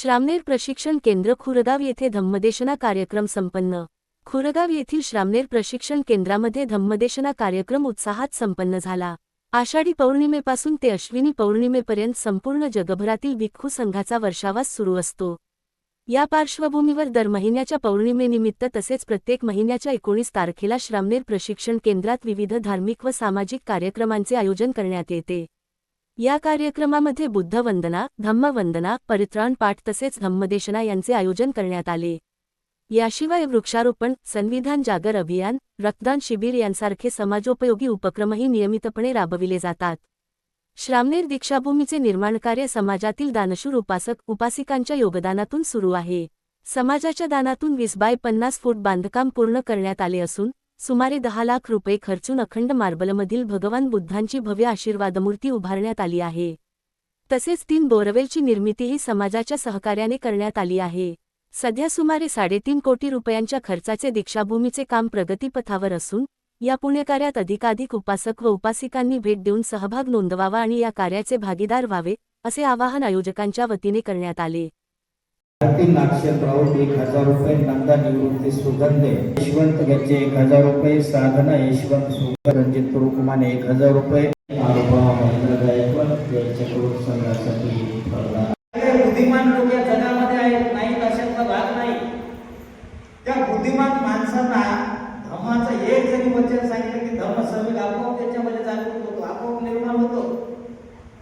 श्रामनेर प्रशिक्षण केंद्र खुरगाव येथे धम्मदेशना कार्यक्रम संपन्न। खुरगाव येथील श्रामनेर प्रशिक्षण केंद्रामध्ये धम्मदेशना कार्यक्रम उत्साहात संपन्न झाला। आषाढी पौर्णिमेपासून ते अश्विनी पौर्णिमेपर्यंत संपूर्ण जगभरातील भिक्खू संघाचा वर्षावास सुरू असतो। या पार्श्वभूमीवर दर महिन्याच्या पौर्णिमेनिमित्त तसेच प्रत्येक महिन्याच्या 19 तारखेला श्रामनेर प्रशिक्षण केंद्रात विविध धार्मिक व सामाजिक कार्यक्रमांचे आयोजन करण्यात येते। या कार्यक्रमामध्ये बुद्धवंदना, धम्मवंदना, परित्राण पाठ तसेच धम्मदेशना यांचे आयोजन करण्यात आले। याशिवाय वृक्षारोपण, संविधान जागर अभियान, रक्तदान शिबिर यांसारखे समाजोपयोगी उपक्रमही नियमितपणे राबविले जातात। श्रामनेर दीक्षाभूमीचे निर्माणकार्य समाजातील दानशूर उपासिकांच्या योगदानातून सुरू आहे। समाजाच्या दानातून 20 बाय 50 फूट बांधकाम पूर्ण करण्यात आले असून सुमारे 10 लाख रुपये खर्चून अखंड मार्बलमधील भगवान बुद्धांची भव्य आशीर्वादमूर्ती उभारण्यात आली आहे। तसेच 3 बोरवेलची निर्मितीही समाजाच्या सहकार्याने करण्यात आली आहे। सध्या सुमारे 3.5 कोटी रुपयांच्या खर्चाचे दीक्षाभूमीचे काम प्रगतीपथावर असून या पुण्यकार्यात अधिकाधिक उपासक व उपासिकांनी भेट देऊन सहभाग नोंदवावा आणि या कार्याचे भागीदार व्हावे असे आवाहन आयोजकांच्या वतीने करण्यात आले। नागशेत राऊत 1000 रुपये, नंदा निवृत्ती सुगंधे, यशवंत गच्चे 1000 रुपये, साधना यशवंत सुगंध, रणजित रुकुमाने 1000 रुपये, महेंद्र गायकवाड यांच्याकडून संघासाठी बुद्धिमान लोक या जगामध्ये आहेत, नाही अशातला भाग नाही। त्या बुद्धिमान माणसांना धर्माचं एक जरी वचन सांगितलं की धर्म समील आपोआप त्याच्यामध्ये जागृत होतो, आपोआप निर्माण होतो।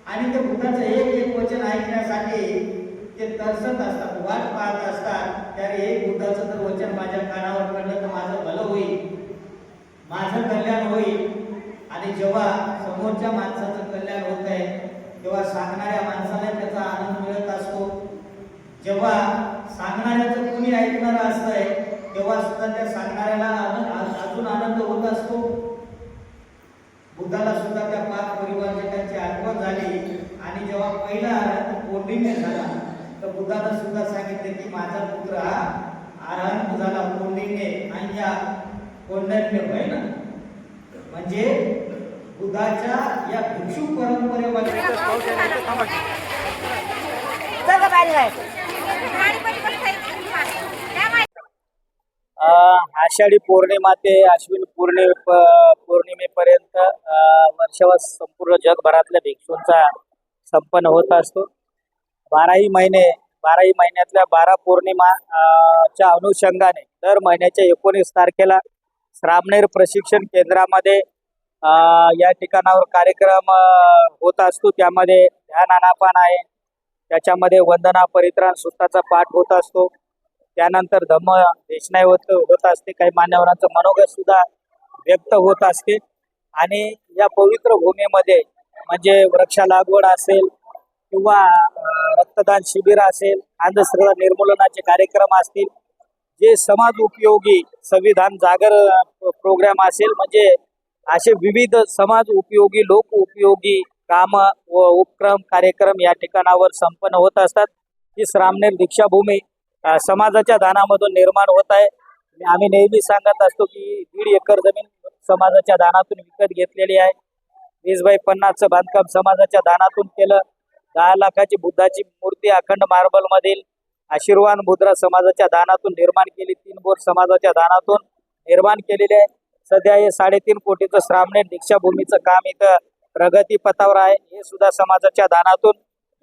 आणि ते बुद्धाचं एक वचन ऐकण्यासाठी ते तरसत असतात, वाट पाहत असतात। त्यारे एक बुद्धाचं जर वचन माझ्या कानावर पडलं तर माझं भलं होईल, माझं कल्याण होईल। आणि जेव्हा समोरच्या माणसाचं कल्याण होत आहे तेव्हा सांगणाऱ्या माणसाला त्याचा आनंद मिळत असतो। जेव्हा सांगणाऱ्याचं कोणी ऐकणारं असतंय तेव्हा सुद्धा त्या सांगणाऱ्याला अजून आनंद होत असतो। बुद्धाला सुद्धा त्या 5 परिवारजकांची आठवण झाली आणि जेव्हा पहिला कोंडिन्य झाला तर बुद्धाला सुद्धा सांगितले की माझा पुत्र हा अरहंत झाला, कोंडिन्य आणि या कोंडन्य होय ना। म्हणजे बुद्धाच्या या भिक्षू परंपरेमध्ये आषाढी पौर्णिमा ते अश्विन पौर्णिमेपर्यंत वर्षावास संपूर्ण जगभरातल्या भिक्षूंचा संपन्न होत असतो। 12 महिन्यातल्या 12 पौर्णिमा च्या अनुषंगाने दर महिन्याच्या 19 तारखेला श्रामनेर प्रशिक्षण केंद्रामध्ये या ठिकाणावर कार्यक्रम होत असतो। त्यामध्ये ध्यान आनापान आहे, त्याच्यामध्ये वंदना, परित्राण, सुत्ताचा पाठ होत असतो। त्यानंतर धम्म देशना होत असते, काही मान्यवरांचं मनोगत सुद्धा व्यक्त होत असते। आणि या पवित्र भूमीमध्ये म्हणजे वृक्ष लागवड असेल किंवा रक्तदान शिबिर असेल, अंधश्रद्धा निर्मूलनाचे कार्यक्रम असतील, जे समाज उपयोगी संविधान जागर प्रोग्राम असेल, म्हणजे असे विविध समाज उपयोगी लोक उपयोगी काम व उपक्रम कार्यक्रम या ठिकाणावर संपन्न होत असतात। ही श्रामनेर दीक्षाभूमी समाजाच्या दानामधून निर्माण होत आहे। आम्ही नेहमी सांगत असतो की 1.5 एकर जमीन समाजाच्या दानातून विकत घेतलेली आहे। 20 बाय 50चं बांधकाम समाजाच्या दानातून केलं। 10 लाखाची बुद्धाची मूर्ती अखंड मार्बल मधील आशीर्वाद मुद्रा समाजाच्या दानातून निर्माण केली। 3 बोर समाजाच्या दानातून निर्माण केलेले आहे। सध्या हे 3.5 कोटीचं श्रामनेर दीक्षाभूमीचं काम इथं प्रगतीपथावर आहे। हे सुद्धा समाजाच्या दानातून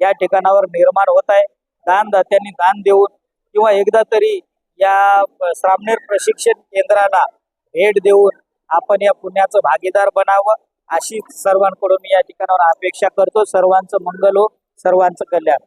या ठिकाणावर निर्माण होत आहे। दानदात्यांनी दान देऊन किंवा एकदा तरी या श्रामनेर प्रशिक्षण केंद्राला भेट देऊन आपण या पुण्याचं भागीदार बनावं अशी सर्वांकडून मी या ठिकाणावर अपेक्षा करतो। सर्वांचं मंगल हो, सर्वांचं कल्याण।